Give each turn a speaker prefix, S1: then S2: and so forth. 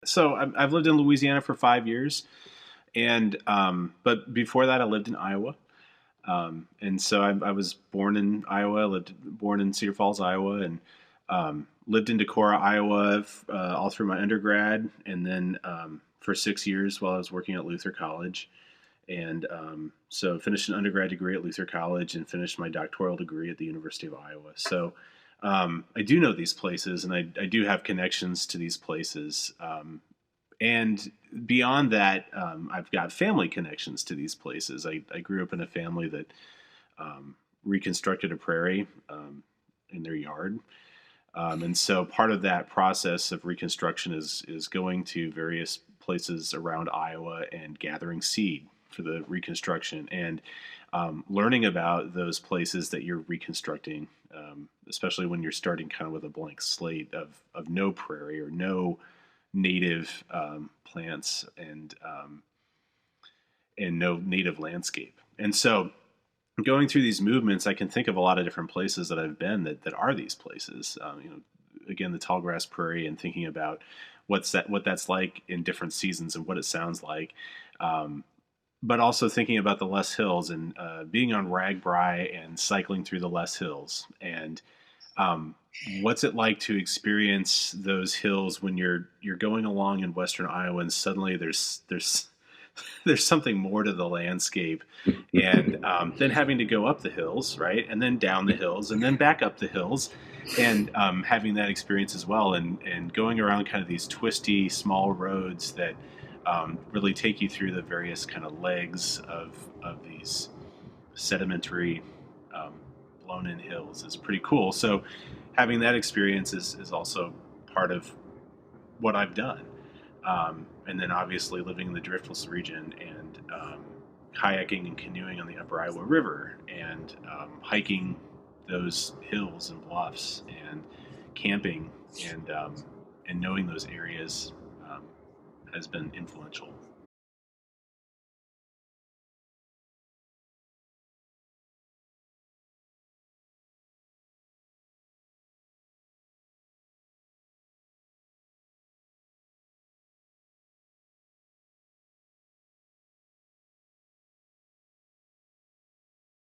S1: So I've lived in Louisiana for 5 years, and but before that, I lived in Iowa. And so I was born in Iowa, born in Cedar Falls, Iowa, and lived in Decorah, Iowa, all through my undergrad, and then for 6 years while I was working at Luther College. And so finished an undergrad degree at Luther College and finished my doctoral degree at the University of Iowa. So I do know these places, and I do have connections to these places. And beyond that, I've got family connections to these places. I grew up in a family that reconstructed a prairie in their yard. And so part of that process of reconstruction is going to various places around Iowa and gathering seed for the reconstruction and learning about those places that you're reconstructing, especially when you're starting kind of with a blank slate of no prairie or no native plants and no native landscape. And so going through these movements, I can think of a lot of different places that I've been that are these places. Again, the tallgrass prairie, and thinking about what that's like in different seasons and what it sounds like. But also thinking about the Les Hills and being on Ragbri and cycling through the Les Hills, and what's it like to experience those hills when you're going along in western Iowa and suddenly there's something more to the landscape, and then having to go up the hills, right, and then down the hills and then back up the hills, and having that experience as well, and going around kind of these twisty small roads that really take you through the various kind of legs of these sedimentary blown in hills is pretty cool. So having that experience is also part of what I've done. And then obviously living in the driftless region and kayaking and canoeing on the Upper Iowa River, and hiking those hills and bluffs, and camping, and knowing those areas has been influential.